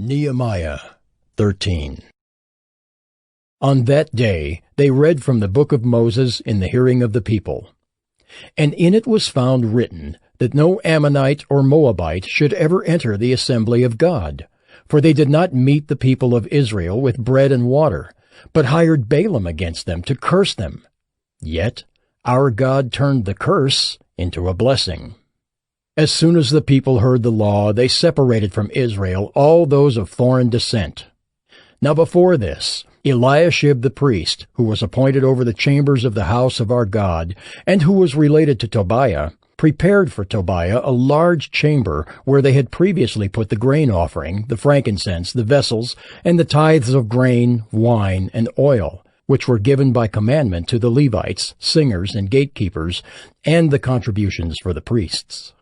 Nehemiah 13. On that day they read from the book of Moses in the hearing of the people. And in it was found written that no Ammonite or Moabite should ever enter the assembly of God, for they did not meet the people of Israel with bread and water, but hired Balaam against them to curse them. Yet our God turned the curse into a blessing. As soon as the people heard the law, they separated from Israel all those of foreign descent. Now before this, Eliashib the priest, who was appointed over the chambers of the house of our God, and who was related to Tobiah, prepared for Tobiah a large chamber where they had previously put the grain offering, the frankincense, the vessels, and the tithes of grain, wine, and oil, which were given by commandment to the Levites, singers, and gatekeepers, and the contributions for the priests.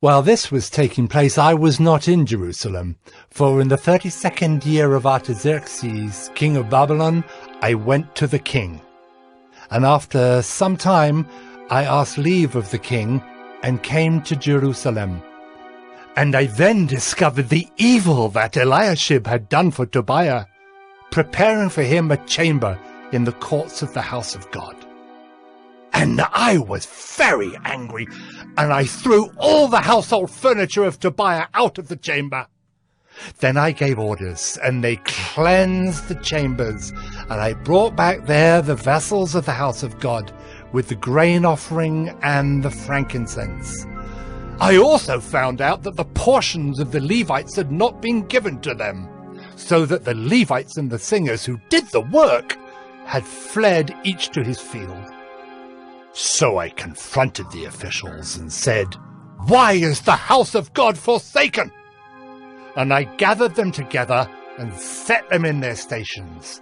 While this was taking place, I was not in Jerusalem, for in the 32nd year of Artaxerxes, king of Babylon, I went to the king. And after some time I asked leave of the king, and came to Jerusalem. And I then discovered the evil that Eliashib had done for Tobiah, preparing for him a chamber in the courts of the house of God. And I was very angry, and I threw all the household furniture of Tobiah out of the chamber. Then I gave orders, and they cleansed the chambers, and I brought back there the vessels of the house of God, with the grain offering and the frankincense. I also found out that the portions of the Levites had not been given to them, so that the Levites and the singers who did the work had fled each to his field. So I confronted the officials and said, "Why is the house of God forsaken?" And I gathered them together and set them in their stations.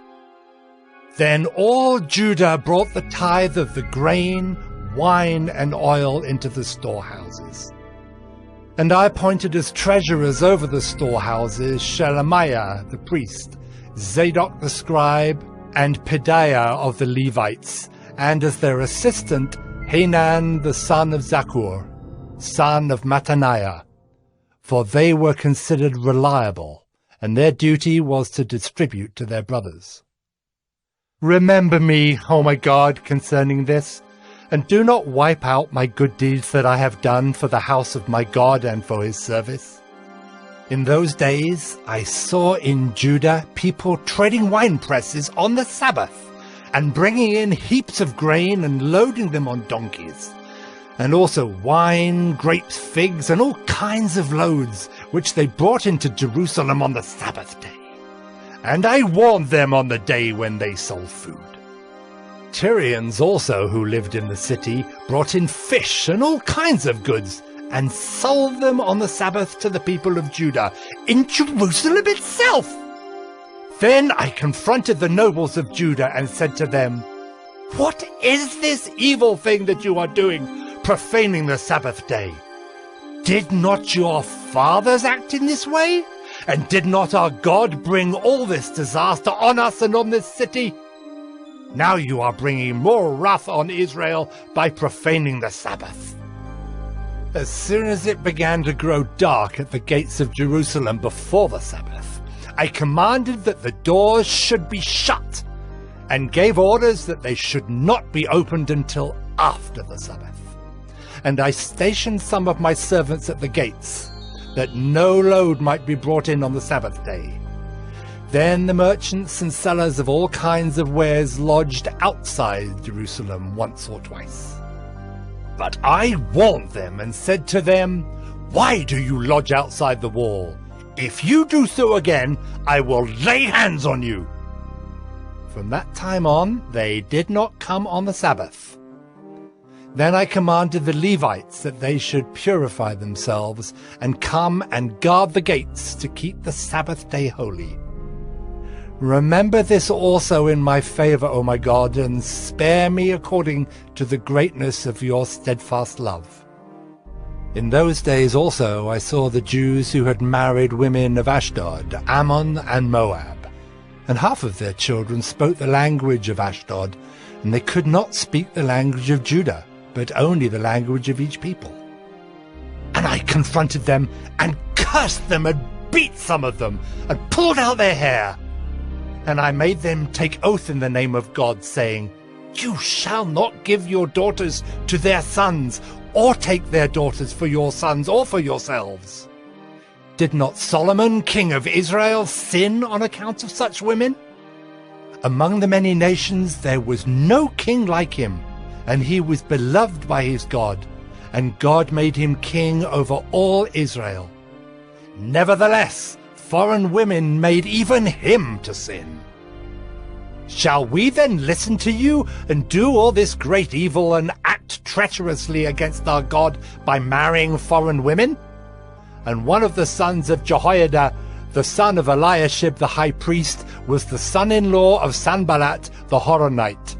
Then all Judah brought the tithe of the grain, wine, and oil into the storehouses. And I appointed as treasurers over the storehouses Shelemiah the priest, Zadok the scribe, and Pedaiah of the Levites, and as their assistant Hanan the son of Zakkur, son of Mattaniah, for they were considered reliable, and their duty was to distribute to their brothers. Remember me, O my God, concerning this, and do not wipe out my good deeds that I have done for the house of my God and for his service. In those days I saw in Judah people treading wine presses on the Sabbath, and bringing in heaps of grain and loading them on donkeys, and also wine, grapes, figs, and all kinds of loads, which they brought into Jerusalem on the Sabbath day. And I warned them on the day when they sold food. Tyrians also, who lived in the city, brought in fish and all kinds of goods, and sold them on the Sabbath to the people of Judah, in Jerusalem itself. Then I confronted the nobles of Judah and said to them, "What is this evil thing that you are doing, profaning the Sabbath day? Did not your fathers act in this way? And did not our God bring all this disaster on us and on this city? Now you are bringing more wrath on Israel by profaning the Sabbath." As soon as it began to grow dark at the gates of Jerusalem before the Sabbath, I commanded that the doors should be shut, and gave orders that they should not be opened until after the Sabbath. And I stationed some of my servants at the gates, that no load might be brought in on the Sabbath day. Then the merchants and sellers of all kinds of wares lodged outside Jerusalem once or twice. But I warned them and said to them, "Why do you lodge outside the wall? If you do so again, I will lay hands on you." From that time on, they did not come on the Sabbath. Then I commanded the Levites that they should purify themselves and come and guard the gates to keep the Sabbath day holy. Remember this also in my favor, O my God, and spare me according to the greatness of your steadfast love. In those days also I saw the Jews who had married women of Ashdod, Ammon, and Moab, and half of their children spoke the language of Ashdod, and they could not speak the language of Judah, but only the language of each people. And I confronted them and cursed them and beat some of them and pulled out their hair. And I made them take oath in the name of God, saying, You shall not give your daughters to their sons, or take their daughters for your sons or for yourselves. Did not Solomon, king of Israel, sin on account of such women? Among the many nations there was no king like him, and he was beloved by his God, and God made him king over all Israel. Nevertheless, foreign women made even him to sin. Shall we then listen to you and do all this great evil and act treacherously against our God by marrying foreign women? And one of the sons of Jehoiada, the son of Eliashib the high priest, was the son-in-law of Sanballat the Horonite.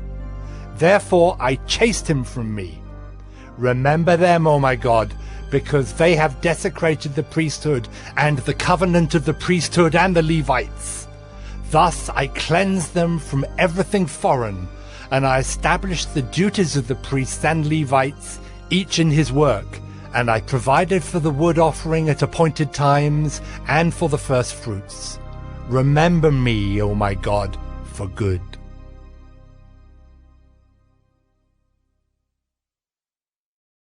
Therefore I chased him from me. Remember them, O my God, because they have desecrated the priesthood and the covenant of the priesthood and the Levites. Thus I cleansed them from everything foreign, and I established the duties of the priests and Levites, each in his work, and I provided for the wood offering at appointed times and for the first fruits. Remember me, O my God, for good.